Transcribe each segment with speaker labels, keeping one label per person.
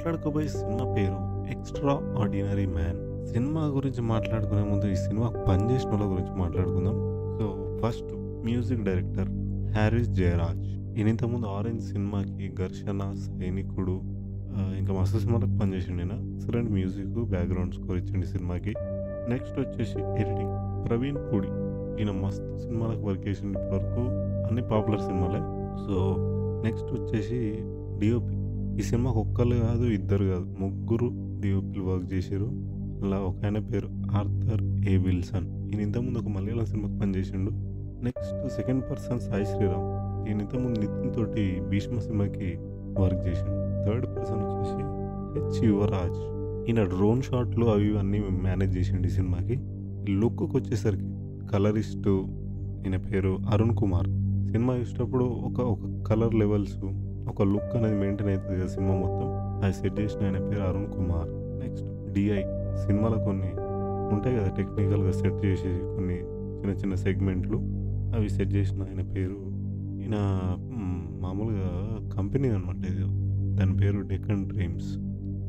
Speaker 1: మాట్లాడుకోబోయే సినిమా పేరు 'extraordinary man'. సినిమా గురించి మాట్లాడుకునే ముందు ఈ సినిమాకి పనిచేసినోళ్ళ గురించి మాట్లాడుకుందాం. So, first music director Harris Jayaraj. ఈయన ఇంతకుముందు 'ఆరెంజ్' సినిమాకి 'ఘర్షణ', 'సైనికుడు' ఇంకా మస్తు సినిమాలకు పనిచేసిండు ఈయన. ఎక్సలెంట్ మ్యూజిక్, బ్యాక్‌గ్రౌండ్ స్కోర్ ఇచ్చిండు ఈ సినిమాకి. నెక్స్ట్ వచ్చేసి ఎడిటింగ్ ప్రవీణ్ పూడి. ఈయన మస్తు సినిమాలకు వర్క్ చేసిండు ఇప్పటివరకు. అన్ని పాపులర్ సినిమాలే. సో, నెక్స్ట్ వచ్చేసి డీఓపీ. ఈ సినిమాకి ఒక్కళ్ళు కాదు, ఇద్దరు కాదు, ముగ్గురు డీఓపీలు వర్క్ చేసిర్రు. అలా ఒక ఆయన పేరు ఆర్థర్ ఏ విల్సన్. ఈయన ఇంతకుముందు ఒక మలయాళం సినిమాకి పనిచేసిండు. Next second person Sai Sriram. ఈయన ఇంతకుముందు నితిన్ తోటి 'భీష్మ' సినిమాకి వర్క్ చేసిండు. థర్డ్ పర్సన్ వచ్చేసి హెచ్ యువరాజ్. ఈయన డ్రోన్ షాట్లు అవి ఇవి అన్నీ మేనేజ్ చేసిండు ఈ సినిమాకి. లుక్కి వచ్చేసరికి కలరిస్టు ఈయన పేరు అరుణ్ కుమార్. సినిమా చూసేటప్పుడు ఒక కలర్ లెవెల్స్, ఒక లుక్ అనేది మెయింటైన్ అవుతుంది కదా సినిమా మొత్తం, అది సెట్ చేసిన ఆయన పేరు అరుణ్ కుమార్. Next DI. సినిమాలో కొన్ని ఉంటాయి కదా టెక్నికల్గా సెట్ చేసి కొన్ని చిన్న చిన్న సెగ్మెంట్లు, అవి సెట్ చేసిన ఆయన పేరు ఈయన మామూలుగా కంపెనీ అనమాట ఇది, దాని పేరు Deccan dreams.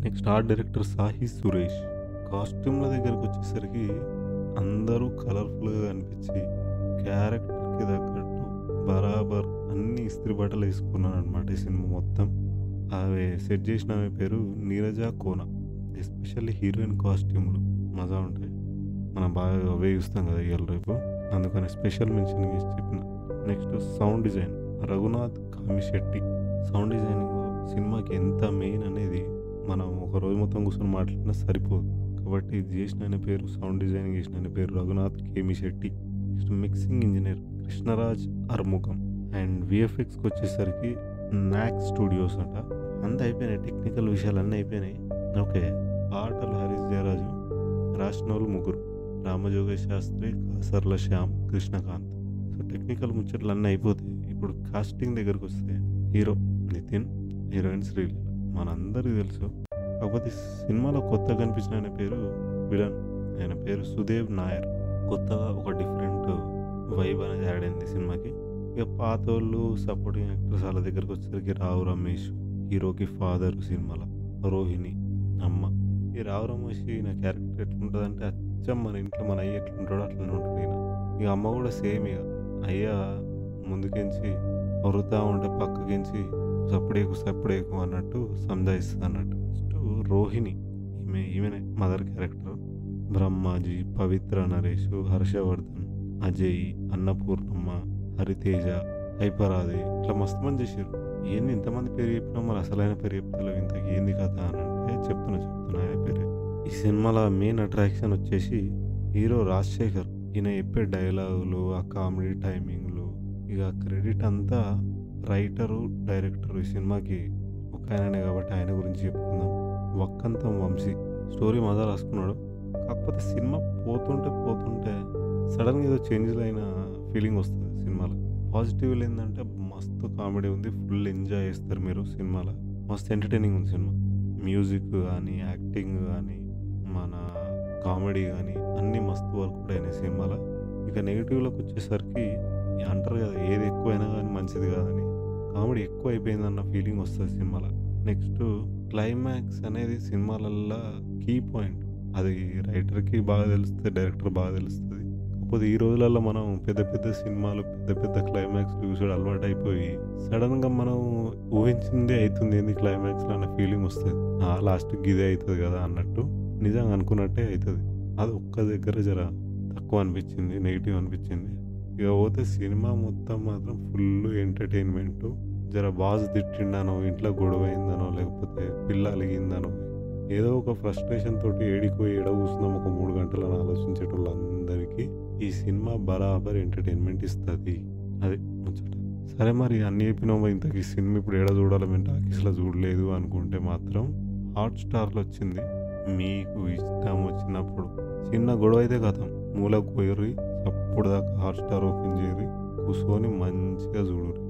Speaker 1: Next art director Sahi Suresh. కాస్ట్యూమ్ల దగ్గరకు వచ్చేసరికి అందరూ కలర్ఫుల్గా కనిపించి క్యారెక్టర్కి తగ్గట్టు బరాబర్ అన్ని ఇస్త్రీ బట్టలు వేసుకున్నాను అనమాట ఈ సినిమా మొత్తం. అవి సెట్ చేసిన ఆమె పేరు నీరజ కోన. ఎస్పెషల్లీ హీరోయిన్ కాస్ట్యూమ్లు మజా ఉంటాయి. మనం బాగా అవే చూస్తాం కదా ఇవాళ రేపు, అందుకని స్పెషల్ మెన్షన్ చేసి చెప్పిన. Next sound design Raghunath Kamishetti. Sound designing సినిమాకి ఎంత మెయిన్ అనేది మనం ఒక రోజు మొత్తం కూర్చొని మాట్లాడినా సరిపోదు. కాబట్టి ఇది చేసిన ఆయన పేరు, సౌండ్ డిజైనింగ్ చేసిన ఆయన పేరు Raghunath Kemisetty. Next mixing engineer Krishnaraj Arumugam. And విఎఫ్ఎక్స్కి వచ్చేసరికి నాక్ స్టూడియోస్ అంట. అంతా అయిపోయినాయి, టెక్నికల్ విషయాలు అన్నీ అయిపోయినాయి. ఓకే, పాటలు హారిస్ జయరాజు, రాసిన వాళ్ళు ముగ్గురు: రామజోగేష్ శాస్త్రి, కాసర్ల శ్యామ్, కృష్ణకాంత్. సో టెక్నికల్ ముచ్చట్లు అన్నీ అయిపోతాయి. ఇప్పుడు కాస్టింగ్ దగ్గరకు వస్తే హీరో నితిన్, హీరోయిన్ శ్రీలీల, మనందరికీ తెలుసు. కాకపోతే సినిమాలో కొత్తగా కనిపించిన ఆయన పేరు విలన్, ఆయన పేరు సుదేవ్ నాయర్. కొత్తగా ఒక డిఫరెంట్ వైబ్ అనేది యాడ్ అయింది సినిమాకి. ఇక పాత వాళ్ళు సపోర్టింగ్ యాక్టర్స్ వాళ్ళ దగ్గరకు వచ్చేసరికి రావు రమేష్, హీరోకి ఫాదర్ సినిమాలో, రోహిణి అమ్మ. ఈ రావు రమేష్ ఈయన క్యారెక్టర్ ఎట్లుంటుంది అంటే అచ్చం మన ఇంట్లో మన అయ్య ఎట్లుంటాడో అట్లనే ఉంటుంది ఈయన. ఇక అమ్మ కూడా సేమ్. ఇక అయ్య ముందుకించి వరుతా ఉంటే పక్కకించి సప్పుడేకు అన్నట్టు సంజాయిస్తుంది అన్నట్టు. నెక్స్ట్ రోహిణి, ఈమెనే మదర్ క్యారెక్టర్. బ్రహ్మాజీ, పవిత్ర నరేష్, హర్షవర్ధన్, అజయ్, అన్నపూర్ణమ్మ, హరితేజ, హైపరాది, ఇట్లా మస్తు మంది చేసారు. ఏంది ఇంతమంది పేరు చెప్పినా మరి అసలైన పేరు చెప్తలేవు, ఇంతకు ఏంది కథ అని అంటే చెప్తున్నా ఆయన పేరే. ఈ సినిమాలో మెయిన్ అట్రాక్షన్ వచ్చేసి హీరో రాజశేఖర్. ఈయన చెప్పే డైలాగులు, ఆ కామెడీ టైమింగ్లు, ఇక క్రెడిట్ అంతా రైటరు, డైరెక్టరు. ఈ సినిమాకి ఒక ఆయననే కాబట్టి ఆయన గురించి చెప్పుకుందాం. వక్కంతం వంశీ. స్టోరీ మజా రాసుకున్నాడు. కాకపోతే సినిమా పోతుంటే సడన్గా ఏదో చేంజ్లు అయిన ఫీలింగ్ వస్తుంది సినిమాలో. పాజిటివ్లు ఏంటంటే మస్తు కామెడీ ఉంది, ఫుల్ ఎంజాయ్ చేస్తారు మీరు సినిమాలో. మస్తు ఎంటర్టైనింగ్ ఉంది సినిమా. మ్యూజిక్ కానీ, యాక్టింగ్ కానీ, మన కామెడీ కానీ అన్నీ మస్తు వర్క్ అయినాయి సినిమాలో. ఇక నెగిటివ్లోకి వచ్చేసరికి అంటారు కదా, ఏది ఎక్కువైనా కానీ మంచిది కాదని, కామెడీ ఎక్కువ అయిపోయిందన్న ఫీలింగ్ వస్తుంది సినిమాలో. నెక్స్ట్ క్లైమాక్స్ అనేది సినిమాలల్లో కీ పాయింట్. అది రైటర్కి బాగా తెలుస్తుంది, డైరెక్టర్ బాగా తెలుస్తుంది. కాకపోతే ఈ రోజులలో మనం పెద్ద సినిమాలు, పెద్ద క్లైమాక్స్ చూసాడు అలవాటు అయిపోయి సడన్గా మనం ఊహించిందే అవుతుంది ఏంది క్లైమాక్స్లో అన్న ఫీలింగ్ వస్తుంది. లాస్ట్కి ఇదే అవుతుంది కదా అన్నట్టు నిజంగా అనుకున్నట్టే అవుతుంది. అది ఒక్క దగ్గర జర తక్కువ అనిపించింది, నెగిటివ్ అనిపించింది. ఇక పోతే సినిమా మొత్తం మాత్రం ఫుల్ ఎంటర్టైన్మెంటు. జర బాస్ తిట్టిండనో, ఇంట్లో గొడవ అయిందనో, లేకపోతే పిల్ల అలిగిందనో, ఏదో ఒక ఫ్రస్ట్రేషన్ తోటి ఏడిపోయి ఏడ కూర్చున్నాం ఒక 3 గంటలను ఆలోచించేటోళ్ళందరికీ ఈ సినిమా బరాబర్ ఎంటర్టైన్మెంట్ ఇస్తుంది. అది ముచ్చట. సరే, మరి అన్ని చెప్పినామో ఇంతకీ సినిమా ఇప్పుడు ఏడ చూడాలి, మేము టాకీస్లో చూడలేదు అనుకుంటే మాత్రం హాట్‌స్టార్లో వచ్చింది. మీకు ఇష్టం వచ్చినప్పుడు చిన్న గొడవ అయితే కథం మూలకు పోయిర్రి, అప్పుడు దాకా హాట్‌స్టార్ ఓపెన్ చేయరు, కూర్చొని మంచిగా చూడుర్రి.